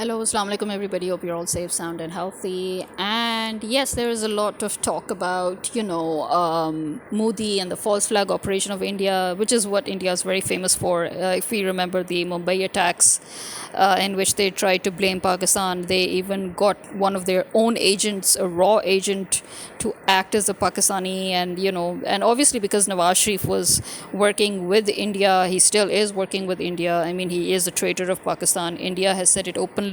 Hello, assalamu alaikum everybody. Hope you're all safe, sound, and healthy. And yes, there is a lot of talk about, Modi and the false flag operation of India, which is what India is very famous for. If we remember the Mumbai attacks, in which they tried to blame Pakistan, they even got one of their own agents, a raw agent, to act as a Pakistani. And obviously because Nawaz Sharif was working with India, he still is working with India. I mean, he is a traitor of Pakistan. India has said it openly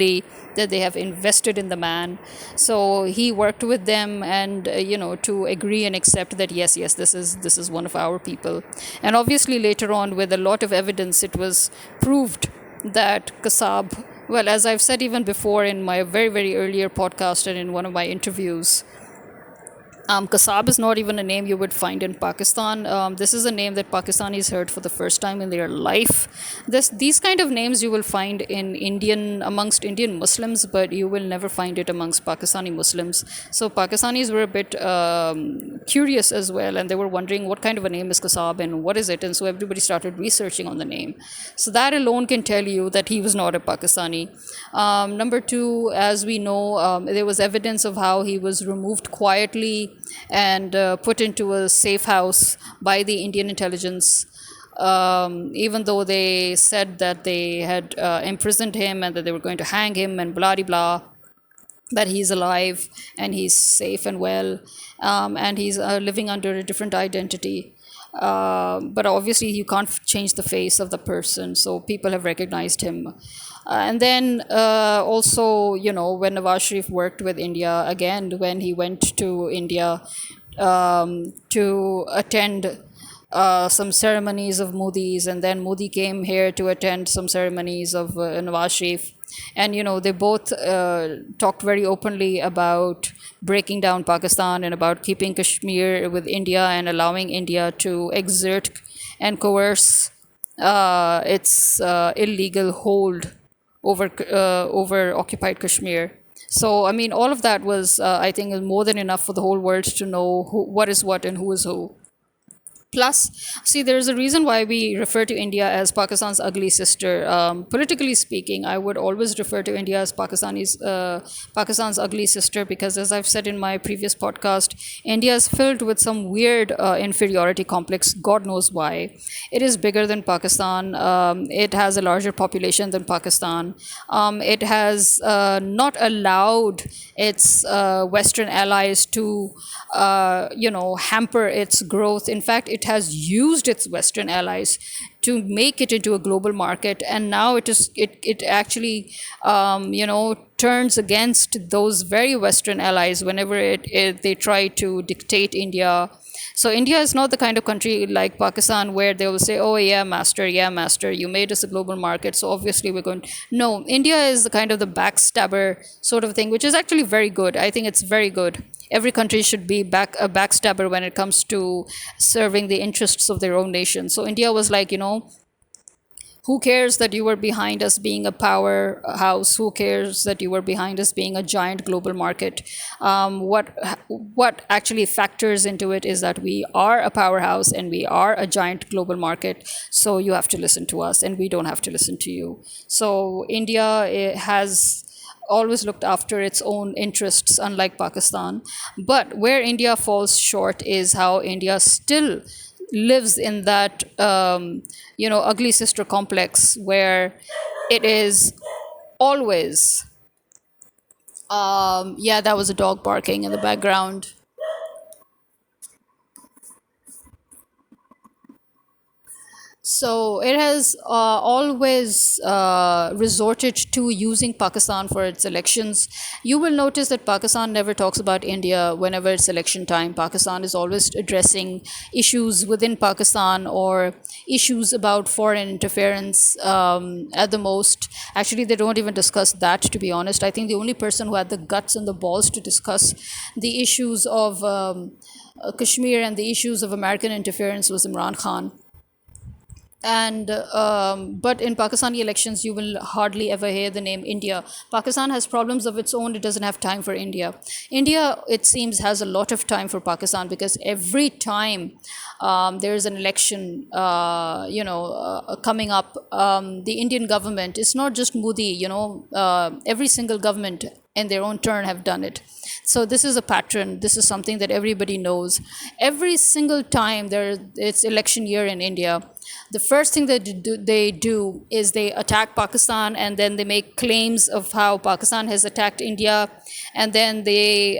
that they have invested in the man. So he worked with them, and to agree and accept that yes, this is one of our people. And obviously later on, with a lot of evidence, it was proved that Kasab, well, as I've said even before in my very, very earlier podcast and in one of my interviews, Kasab is not even a name you would find in Pakistan. This is a name that Pakistanis heard for the first time in their life. These kind of names you will find in amongst Indian Muslims, but you will never find it amongst Pakistani Muslims. So Pakistanis were a bit curious as well, and they were wondering what kind of a name is Kasab and what is it. And so everybody started researching on the name. So that alone can tell you that he was not a Pakistani. Number two, as we know, there was evidence of how he was removed quietly and put into a safe house by the Indian intelligence, even though they said that they had imprisoned him and that they were going to hang him and blah, blah, blah. But he's alive and he's safe and well, and he's living under a different identity. But obviously, you can't change the face of the person, so people have recognized him. And then also, when Nawaz Sharif worked with India, again, when he went to India to attend some ceremonies of Modi's, and then Modi came here to attend some ceremonies of Nawaz Sharif. And they both talked very openly about breaking down Pakistan and about keeping Kashmir with India and allowing India to exert and coerce its illegal hold over occupied Kashmir. So I mean, all of that was, I think, more than enough for the whole world to know what is what and who is who. Plus, see, there's a reason why we refer to India as Pakistan's ugly sister. Politically speaking, I would always refer to India as Pakistan's ugly sister, because, as I've said in my previous podcast, India is filled with some weird inferiority complex. God knows why. It is bigger than Pakistan. It has a larger population than Pakistan. It has not allowed its Western allies to, hamper its growth. In fact, it has used its Western allies to make it into a global market, and now it actually turns against those very Western allies whenever they try to dictate India. So India is not the kind of country like Pakistan where they will say, "Oh yeah, master, you made us a global market, so obviously we're going." No, India is the kind of the backstabber sort of thing, which is actually very good. I think it's very good. Every country should be a backstabber when it comes to serving the interests of their own nation. So India was like, who cares that you were behind us being a powerhouse? Who cares that you were behind us being a giant global market? What actually factors into it is that we are a powerhouse and we are a giant global market. So you have to listen to us, and we don't have to listen to you. So India has always looked after its own interests, unlike Pakistan. But where India falls short is how India still lives in that ugly sister complex, where it is always yeah, that was a dog barking in the background. So it has always resorted to using Pakistan for its elections. You will notice that Pakistan never talks about India whenever it's election time. Pakistan is always addressing issues within Pakistan or issues about foreign interference at the most. Actually, they don't even discuss that, to be honest. I think the only person who had the guts and the balls to discuss the issues of Kashmir and the issues of American interference was Imran Khan. And but in Pakistani elections you will hardly ever hear the name India. Pakistan has problems of its own. It doesn't have time for India. India, it seems, has a lot of time for Pakistan, because every time there is an election coming up, the Indian government, it's not just Modi, every single government in their own turn have done it. So this is a pattern. This is something that everybody knows. Every single time it's election year in India, the first thing that they do is they attack Pakistan, and then they make claims of how Pakistan has attacked India, and then they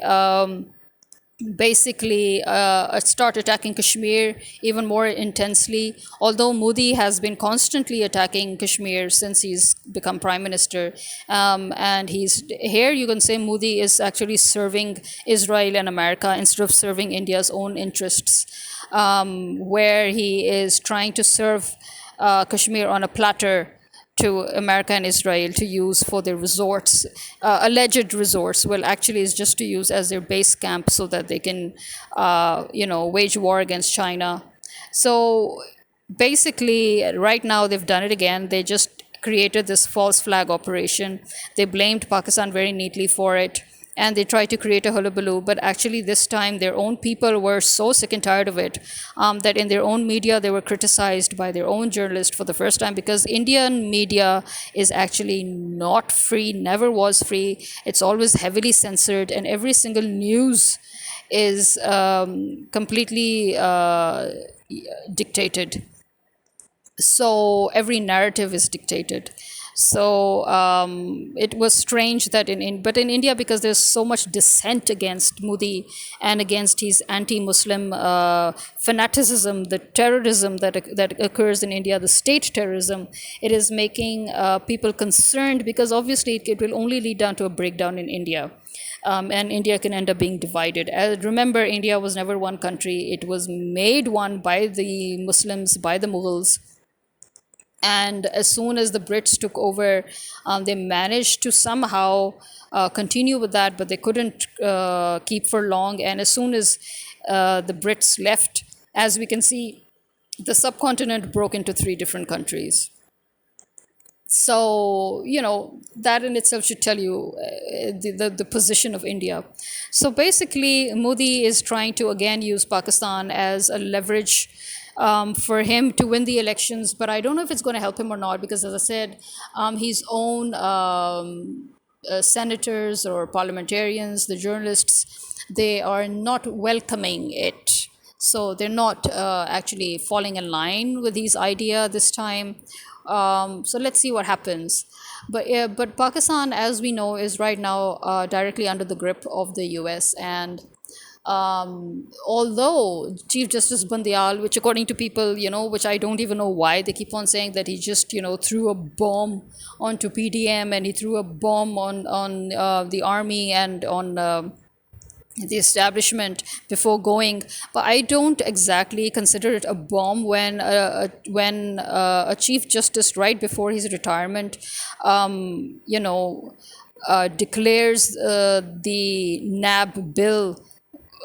basically start attacking Kashmir even more intensely. Although Modi has been constantly attacking Kashmir since he's become prime minister, and he's here, you can say Modi is actually serving Israel and America instead of serving India's own interests, where he is trying to serve Kashmir on a platter to America and Israel to use for their resorts, alleged resorts. Well, actually, it's just to use as their base camp so that they can, wage war against China. So basically, right now they've done it again. They just created this false flag operation. They blamed Pakistan very neatly for it, and they tried to create a hullabaloo. But actually, this time, their own people were so sick and tired of it, that in their own media, they were criticized by their own journalists for the first time, because Indian media is actually not free, never was free. It's always heavily censored, and every single news is completely dictated. So every narrative is dictated. So it was strange that but in India, because there's so much dissent against Modi and against his anti-Muslim fanaticism, the terrorism that occurs in India, the state terrorism, it is making people concerned, because obviously it will only lead down to a breakdown in India. And India can end up being divided. Remember, India was never one country. It was made one by the Muslims, by the Mughals, and as soon as the Brits took over, they managed to somehow continue with that, but they couldn't keep for long. And as soon as the Brits left, as we can see, the subcontinent broke into three different countries. So that in itself should tell you the position of India. So basically, Modi is trying to again use Pakistan as a leverage for him to win the elections, but I don't know if it's going to help him or not, because as I said, his own senators or parliamentarians, the journalists, they are not welcoming it. So they're not actually falling in line with his idea this time. So let's see what happens. But Pakistan, as we know, is right now directly under the grip of the US. And although Chief Justice Bandial, which according to people, which I don't even know why, they keep on saying that he just, threw a bomb onto PDM, and he threw a bomb on the army and on the establishment before going. But I don't exactly consider it a bomb when a chief justice, right before his retirement, declares the NAB bill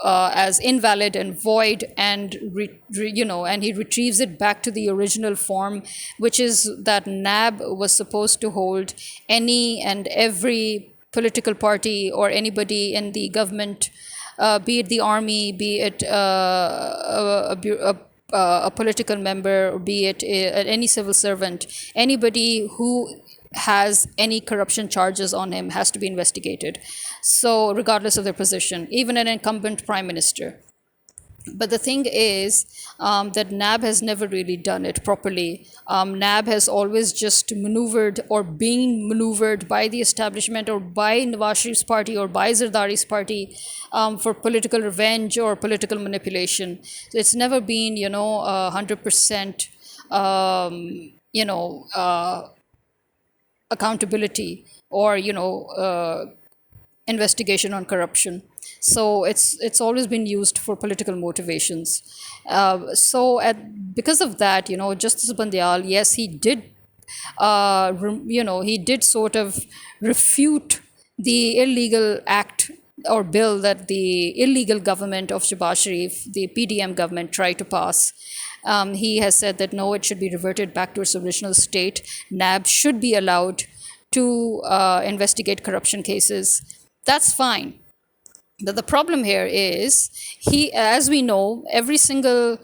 as invalid and void, and and he retrieves it back to the original form, which is that NAB was supposed to hold any and every political party or anybody in the government, be it the army, be it a political member, or be it any civil servant, anybody who has any corruption charges on him has to be investigated. So, regardless of their position, even an incumbent prime minister. But the thing is that NAB has never really done it properly. NAB has always just maneuvered or been maneuvered by the establishment or by Nawaz Sharif's party or by Zardari's party for political revenge or political manipulation. So it's never been, 100%, accountability or, investigation on corruption. So it's always been used for political motivations. Because of that, Justice Bandial, yes, he did, he did sort of refute the illegal act or bill that the illegal government of Jabbar Sharif, the PDM government, tried to pass. He has said that no, it should be reverted back to its original state. NAB should be allowed to investigate corruption cases. That's fine. But the problem here is as we know, every single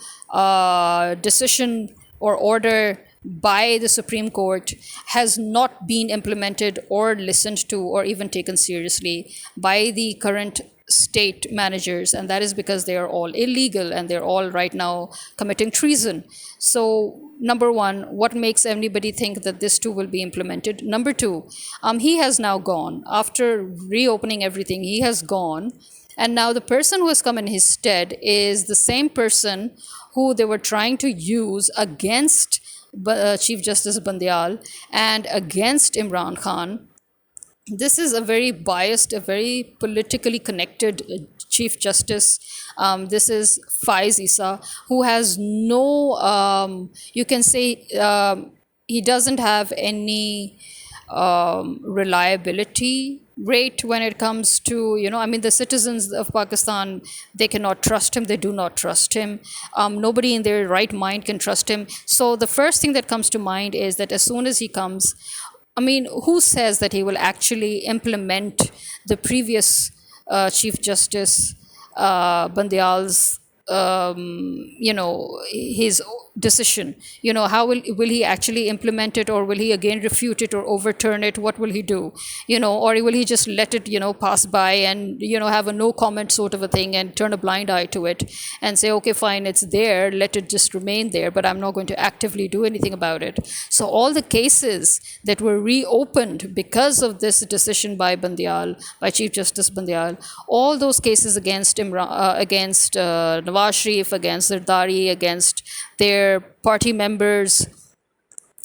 decision or order by the Supreme Court has not been implemented or listened to or even taken seriously by the current state managers, and that is because they are all illegal and they're all right now committing treason. So, number one, what makes anybody think that this too will be implemented? Number two, he has now gone after reopening everything. He has gone, and now the person who has come in his stead is the same person who they were trying to use against Chief Justice Bandial and against Imran Khan. This is a very biased, a very politically connected Chief Justice. This is Faiz Issa, who has no, you can say, he doesn't have any reliability rate when it comes to, I mean, the citizens of Pakistan, they cannot trust him, they do not trust him. Nobody in their right mind can trust him. So the first thing that comes to mind is that as soon as he comes, I mean, who says that he will actually implement the previous Chief Justice Bandial's, his decision? How will he actually implement it, or will he again refute it or overturn it? What will he do? Or will he just let it, pass by and, have a no comment sort of a thing and turn a blind eye to it and say, okay, fine, it's there, let it just remain there, but I'm not going to actively do anything about it. So all the cases that were reopened because of this decision by Chief Justice Bandial, all those cases against Nawaz Sharif, against Zardari, against their party members,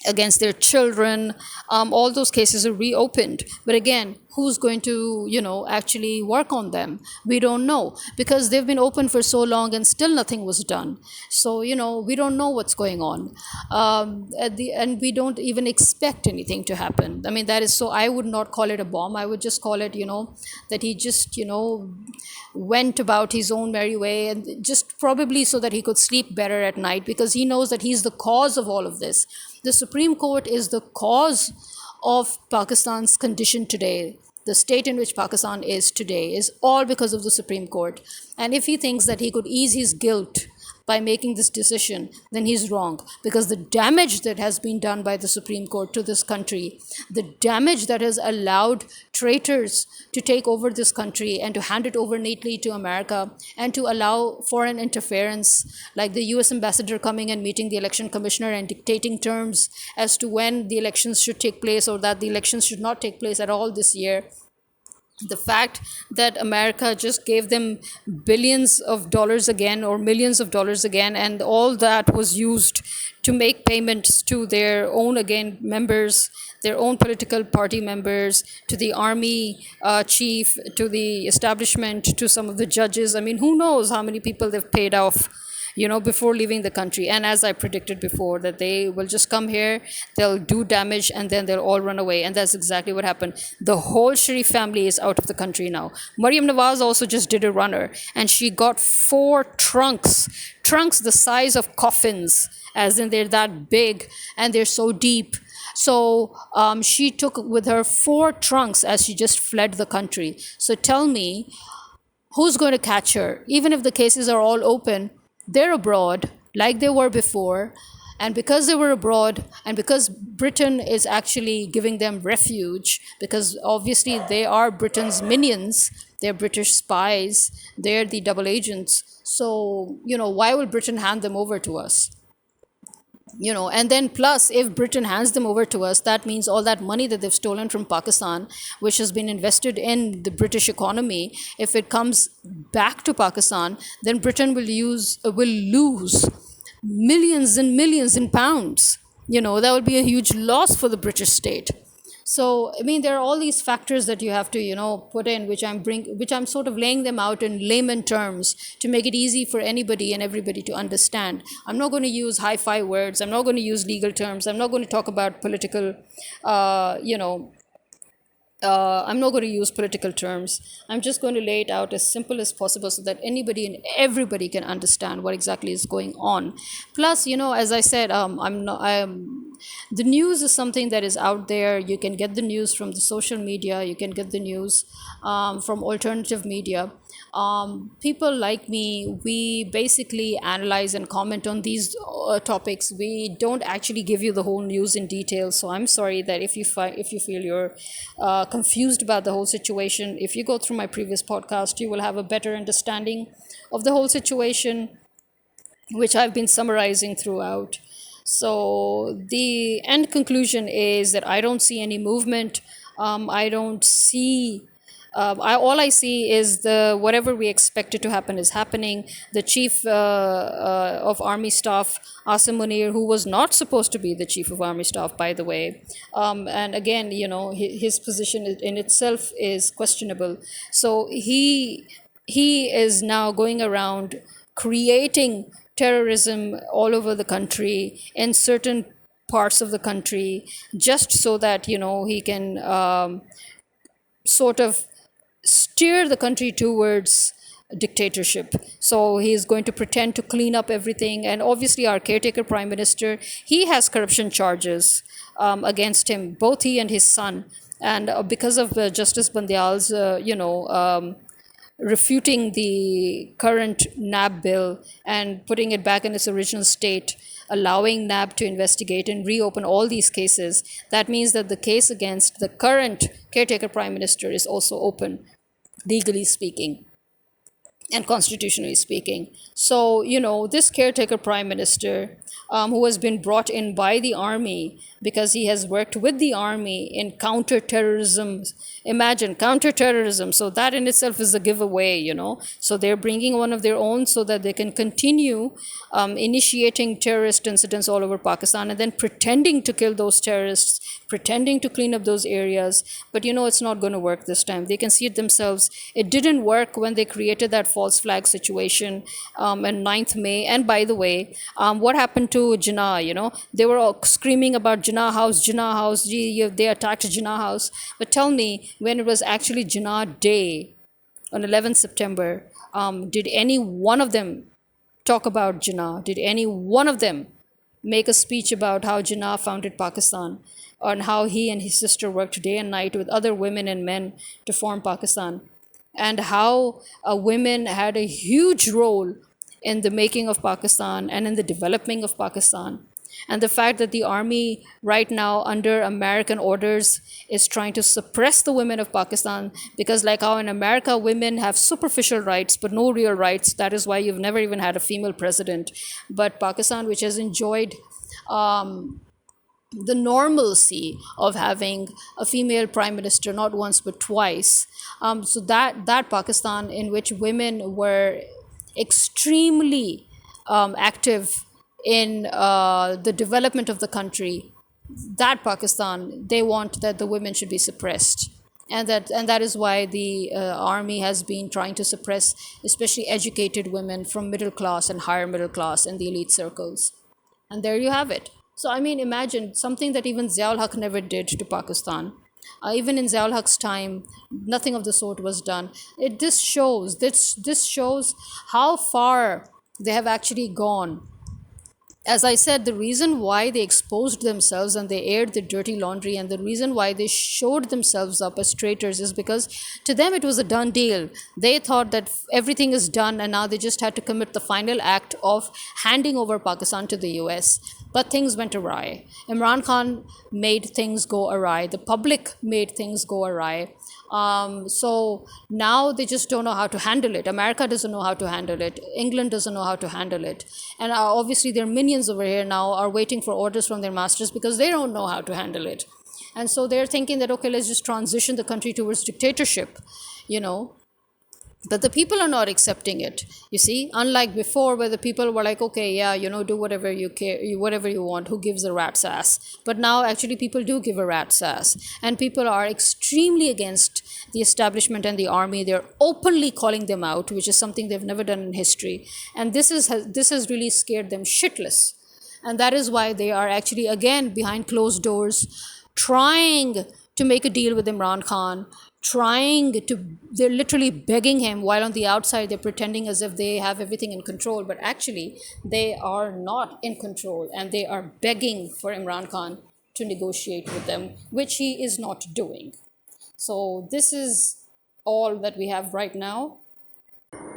against their children, all those cases are reopened. But again, who's going to, actually work on them? We don't know, because they've been open for so long and still nothing was done. So, we don't know what's going on. And we don't even expect anything to happen. I mean, that is so, I would not call it a bomb. I would just call it, that he just, went about his own merry way, and just probably so that he could sleep better at night, because he knows that he's the cause of all of this. The Supreme Court is the cause of Pakistan's condition today. The state in which Pakistan is today is all because of the Supreme Court. And if he thinks that he could ease his guilt by making this decision, then he's wrong. Because the damage that has been done by the Supreme Court to this country, the damage that has allowed traitors to take over this country and to hand it over neatly to America, and to allow foreign interference, like the US ambassador coming and meeting the election commissioner and dictating terms as to when the elections should take place, or that the elections should not take place at all this year. The fact that America just gave them billions of dollars again, or millions of dollars again, and all that was used to make payments to their own, again, members, their own political party members, to the army chief, to the establishment, to some of the judges. I mean, who knows how many people they've paid off, before leaving the country. And as I predicted before, that they will just come here, they'll do damage, and then they'll all run away. And that's exactly what happened. The whole Sharif family is out of the country now. Maryam Nawaz also just did a runner, and she got 4 trunks the size of coffins, as in they're that big and they're so deep. So she took with her 4 trunks as she just fled the country. So tell me, who's going to catch her? Even if the cases are all open, they're abroad like they were before. And because they were abroad, and because Britain is actually giving them refuge, because obviously they are Britain's minions, they're British spies, they're the double agents. So, why will Britain hand them over to us? And then plus, if Britain hands them over to us, that means all that money that they've stolen from Pakistan, which has been invested in the British economy, if it comes back to Pakistan, then Britain will lose millions and millions in pounds. That would be a huge loss for the British state. So, I mean, there are all these factors that you have to, put in, which I'm sort of laying them out in layman terms to make it easy for anybody and everybody to understand. I'm not going to use hi-fi words. I'm not going to use legal terms. I'm not going to talk about political, I'm not going to use political terms. I'm just going to lay it out as simple as possible so that anybody and everybody can understand what exactly is going on. Plus, as I said, I'm not. The news is something that is out there. You can get the news from the social media. You can get the news from alternative media. People like me, we basically analyze and comment on these topics. We don't actually give you the whole news in detail. So I'm sorry that if you feel you're confused about the whole situation, if you go through my previous podcast, you will have a better understanding of the whole situation, which I've been summarizing throughout. So the end conclusion is that I don't see any movement. I don't see. All I see is the whatever we expected to happen is happening. The chief of army staff, Asim Munir, who was not supposed to be the chief of army staff, by the way, and again, his position in itself is questionable. So he is now going around creating terrorism all over the country in certain parts of the country, just so that he can sort of steer the country towards dictatorship. So he is going to pretend to clean up everything. And obviously, our caretaker prime minister, he has corruption charges against him, both he and his son. And because of Justice Bandial's, refuting the current NAB bill and putting it back in its original state, allowing NAB to investigate and reopen all these cases, that means that the case against the current caretaker prime minister is also open, legally speaking and constitutionally speaking. So, this caretaker prime minister, who has been brought in by the army because he has worked with the army in counterterrorism. Imagine counterterrorism. So that in itself is a giveaway. So they're bringing one of their own so that they can continue initiating terrorist incidents all over Pakistan and then pretending to kill those terrorists, pretending to clean up those areas. But it's not going to work this time. They can see it themselves. It didn't work when they created that false flag situation on 9th May. And by the way, what happened to Jinnah? They were all screaming about Jinnah House, Jinnah House. Gee, they attacked Jinnah House. But tell me, when it was actually Jinnah Day on 11th September, did any one of them talk about Jinnah? Did any one of them make a speech about how Jinnah founded Pakistan, on how he and his sister worked day and night with other women and men to form Pakistan, and how women had a huge role in the making of Pakistan and in the developing of Pakistan? And the fact that the army right now under American orders is trying to suppress the women of Pakistan, because like how in America women have superficial rights but no real rights, that is why you've never even had a female president. But Pakistan, which has enjoyed the normalcy of having a female prime minister not once but twice, so that Pakistan in which women were extremely active in the development of the country, that Pakistan, they want that the women should be suppressed. And that is why the army has been trying to suppress especially educated women from middle class and higher middle class in the elite circles. And there you have it. So I mean, imagine something that even Ziaul Haq never did to Pakistan. Even in Ziaul Haq's time, nothing of the sort was done. This shows how far they have actually gone. As I said, the reason why they exposed themselves and they aired the dirty laundry, and the reason why they showed themselves up as traitors, is because to them it was a done deal. They thought that everything is done and now they just had to commit the final act of handing over Pakistan to the US. But things went awry. Imran Khan made things go awry. The public made things go awry. So now they just don't know how to handle it. America doesn't know how to handle it. England doesn't know how to handle it. And obviously their minions over here now are waiting for orders from their masters because they don't know how to handle it. And so they're thinking that, okay, let's just transition the country towards dictatorship, you know. But the people are not accepting it, you see, unlike before where the people were like, okay, yeah, do whatever you care, whatever you want, who gives a rat's ass. But now actually people do give a rat's ass, and people are extremely against the establishment and the army. They're openly calling them out, which is something they've never done in history. And this has really scared them shitless. And that is why they are actually again behind closed doors trying to make a deal with Imran Khan, they're literally begging him, while on the outside they're pretending as if they have everything in control, but actually they are not in control and they are begging for Imran Khan to negotiate with them, which he is not doing. So this is all that we have right now.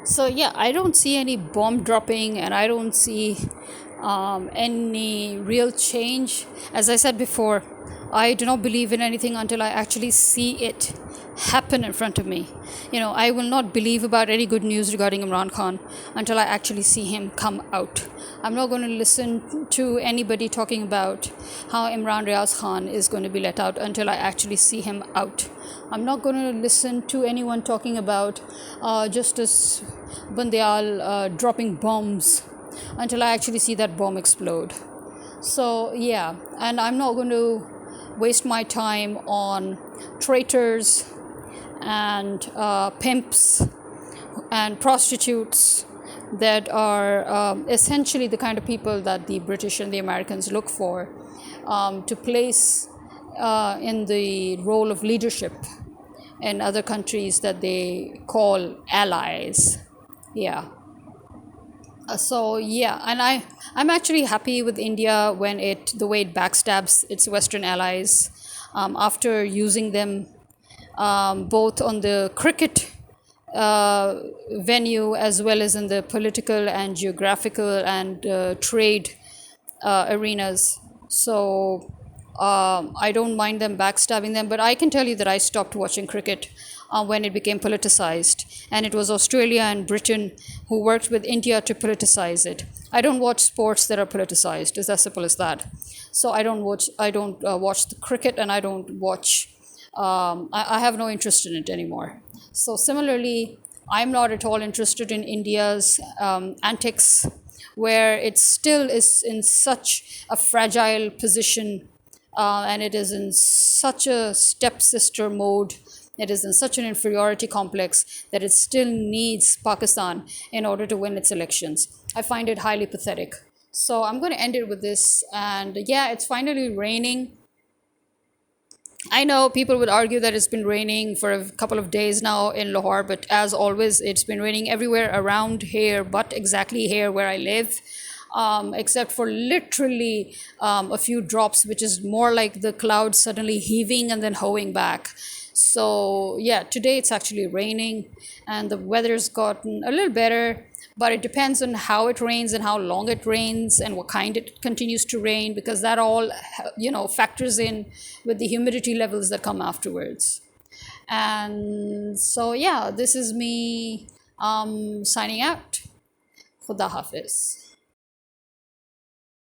So yeah, I don't see any bomb dropping, and I don't see any real change. As I said before, I do not believe in anything until I actually see it happen in front of me. I will not believe about any good news regarding Imran Khan until I actually see him come out. I'm not going to listen to anybody talking about how Imran Riaz Khan is going to be let out until I actually see him out. I'm not going to listen to anyone talking about Justice Bandial dropping bombs until I actually see that bomb explode. So, yeah, and I'm not going to waste my time on traitors and pimps and prostitutes that are essentially the kind of people that the British and the Americans look for to place in the role of leadership in other countries that they call allies. Yeah. So yeah, and I'm actually happy with India when the way it backstabs its Western allies after using them both on the cricket venue as well as in the political and geographical and trade arenas. So I don't mind them backstabbing them, but I can tell you that I stopped watching cricket when it became politicized, and it was Australia and Britain who worked with India to politicize it. I don't watch sports that are politicized. It's as simple as that. So I don't watch. I don't watch the cricket, and I don't watch. I have no interest in it anymore. So similarly, I'm not at all interested in India's antics, where it still is in such a fragile position, and it is in such a stepsister mode. It is in such an inferiority complex that it still needs Pakistan in order to win its elections. I find it highly pathetic. So I'm going to end it with this. And yeah, it's finally raining. I know people would argue that it's been raining for a couple of days now in Lahore, but as always, it's been raining everywhere around here, but exactly here where I live, except for literally a few drops, which is more like the clouds suddenly heaving and then hoeing back. So, yeah, today it's actually raining and the weather's gotten a little better, but it depends on how it rains and how long it rains and what kind it continues to rain, because that all, factors in with the humidity levels that come afterwards. And so, yeah, this is me signing out. Khuda Hafiz.